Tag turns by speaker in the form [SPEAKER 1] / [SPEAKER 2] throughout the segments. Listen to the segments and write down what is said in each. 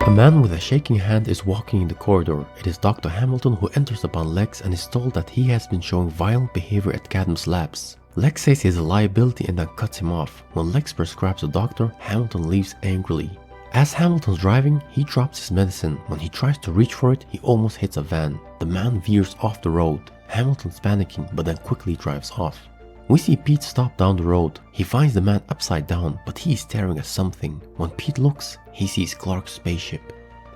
[SPEAKER 1] A man with a shaking hand is walking in the corridor. It is Dr. Hamilton who enters upon Lex and is told that he has been showing violent behavior at Cadmus Labs. Lex says he is a liability and then cuts him off. When Lex prescribes the doctor, Hamilton leaves angrily. As Hamilton's driving, he drops his medicine. When he tries to reach for it, he almost hits a van. The man veers off the road. Hamilton's panicking but then quickly drives off. We see Pete stop down the road. He finds the man upside down, but he is staring at something. When Pete looks, he sees Clark's spaceship.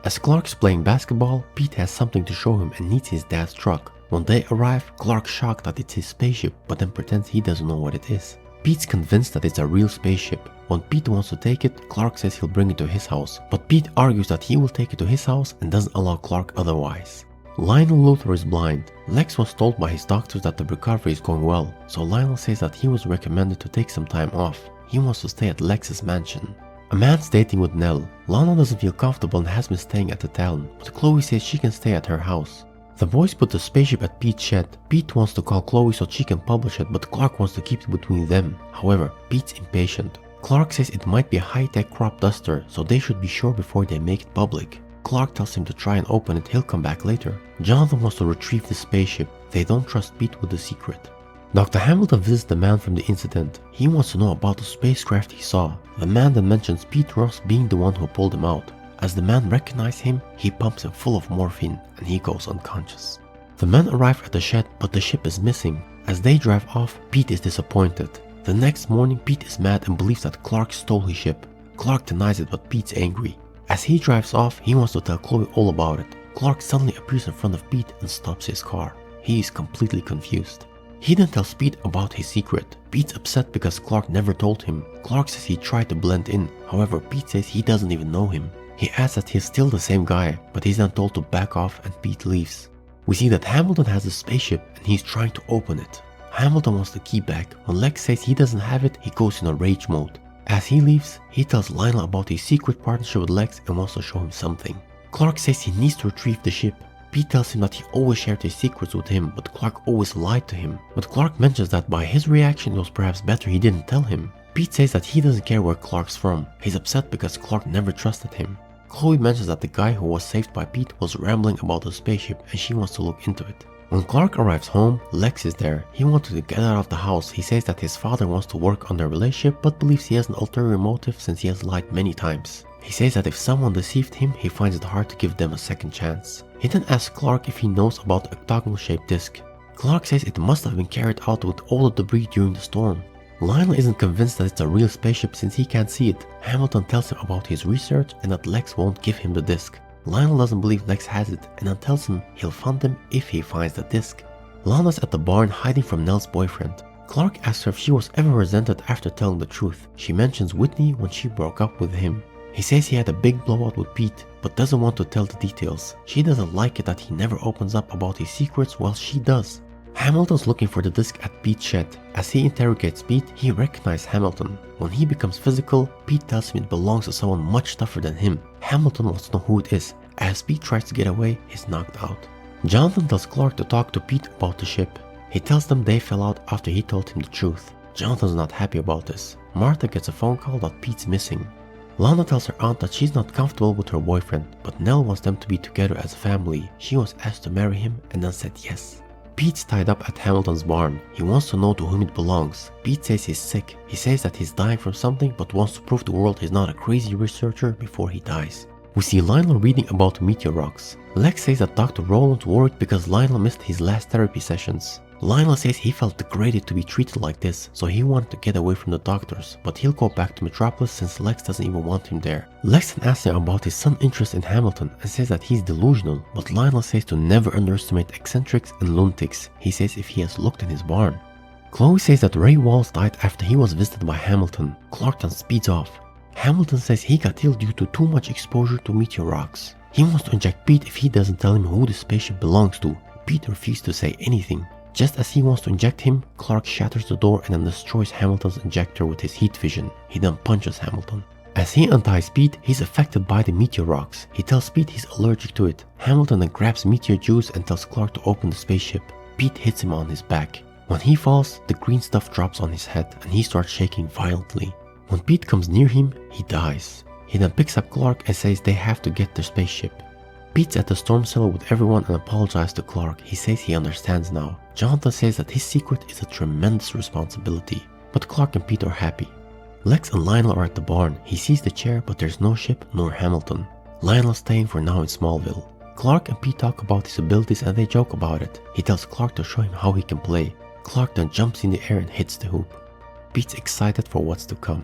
[SPEAKER 1] As Clark's playing basketball, Pete has something to show him and needs his dad's truck. When they arrive, Clark's shocked that it's his spaceship, but then pretends he doesn't know what it is. Pete's convinced that it's a real spaceship. When Pete wants to take it, Clark says he'll bring it to his house, but Pete argues that he will take it to his house and doesn't allow Clark otherwise. Lionel Luthor is blind. Lex was told by his doctors that the recovery is going well, so Lionel says that he was recommended to take some time off. He wants to stay at Lex's mansion. A man's dating with Nell. Lana doesn't feel comfortable and has been staying at the town, but Chloe says she can stay at her house. The boys put the spaceship at Pete's shed. Pete wants to call Chloe so she can publish it, but Clark wants to keep it between them. However, Pete's impatient. Clark says it might be a high-tech crop duster, so they should be sure before they make it public. Clark tells him to try and open it, he'll come back later. Jonathan wants to retrieve the spaceship. They don't trust Pete with the secret. Dr. Hamilton visits the man from the incident. He wants to know about the spacecraft he saw. The man then mentions Pete Ross being the one who pulled him out. As the man recognizes him, he pumps him full of morphine and he goes unconscious. The men arrive at the shed, but the ship is missing. As they drive off, Pete is disappointed. The next morning, Pete is mad and believes that Clark stole his ship. Clark denies it, but Pete's angry. As he drives off, he wants to tell Chloe all about it. Clark suddenly appears in front of Pete and stops his car. He is completely confused. He then tells Pete about his secret. Pete's upset because Clark never told him. Clark says he tried to blend in. However, Pete says he doesn't even know him. He adds that he's still the same guy, but he's then told to back off and Pete leaves. We see that Hamilton has a spaceship and he's trying to open it. Hamilton wants the key back. When Lex says he doesn't have it, he goes in a rage mode. As he leaves, he tells Lionel about his secret partnership with Lex and wants to show him something. Clark says he needs to retrieve the ship. Pete tells him that he always shared his secrets with him, but Clark always lied to him. But Clark mentions that by his reaction it was perhaps better he didn't tell him. Pete says that he doesn't care where Clark's from. He's upset because Clark never trusted him. Chloe mentions that the guy who was saved by Pete was rambling about the spaceship and she wants to look into it. When Clark arrives home, Lex is there. He wanted to get out of the house. He says that his father wants to work on their relationship but believes he has an ulterior motive since he has lied many times. He says that if someone deceived him, he finds it hard to give them a second chance. He then asks Clark if he knows about the octagonal-shaped disc. Clark says it must have been carried out with all the debris during the storm. Lionel isn't convinced that it's a real spaceship since he can't see it. Hamilton tells him about his research and that Lex won't give him the disc. Lionel doesn't believe Lex has it and then tells him he'll fund him if he finds the disc. Lana's at the barn hiding from Nell's boyfriend. Clark asks her if she was ever resented after telling the truth. She mentions Whitney when she broke up with him. He says he had a big blowout with Pete, but doesn't want to tell the details. She doesn't like it that he never opens up about his secrets while she does. Hamilton's looking for the disc at Pete's shed. As he interrogates Pete, he recognizes Hamilton. When he becomes physical, Pete tells him it belongs to someone much tougher than him. Hamilton wants to know who it is. As Pete tries to get away, he's knocked out. Jonathan tells Clark to talk to Pete about the ship. He tells them they fell out after he told him the truth. Jonathan's not happy about this. Martha gets a phone call that Pete's missing. Lana tells her aunt that she's not comfortable with her boyfriend, but Nell wants them to be together as a family. She was asked to marry him and then said yes. Pete's tied up at Hamilton's barn. He wants to know to whom it belongs. Pete says he's sick. He says that he's dying from something but wants to prove to the world he's not a crazy researcher before he dies. We see Lionel reading about meteor rocks. Lex says that Dr. Rowland's worried because Lionel missed his last therapy sessions. Lionel says he felt degraded to be treated like this, so he wanted to get away from the doctors, but he'll go back to Metropolis since Lex doesn't even want him there. Lex then asks him about his son's interest in Hamilton and says that he's delusional, but Lionel says to never underestimate eccentrics and lunatics. He says if he has looked in his barn. Chloe says that Ray Walls died after he was visited by Hamilton. Clark then speeds off. Hamilton says he got ill due to too much exposure to meteor rocks. He wants to inject Pete if he doesn't tell him who the spaceship belongs to. Pete refuses to say anything. Just as he wants to inject him, Clark shatters the door and then destroys Hamilton's injector with his heat vision. He then punches Hamilton. As he unties Pete, he's affected by the meteor rocks. He tells Pete he's allergic to it. Hamilton then grabs meteor juice and tells Clark to open the spaceship. Pete hits him on his back. When he falls, the green stuff drops on his head and he starts shaking violently. When Pete comes near him, he dies. He then picks up Clark and says they have to get their spaceship. Pete's at the storm cellar with everyone and apologizes to Clark. He says he understands now. Jonathan says that his secret is a tremendous responsibility, but Clark and Pete are happy. Lex and Lionel are at the barn. He sees the chair, but there's no ship nor Hamilton. Lionel's staying for now in Smallville. Clark and Pete talk about his abilities and they joke about it. He tells Clark to show him how he can play. Clark then jumps in the air and hits the hoop. Pete's excited for what's to come.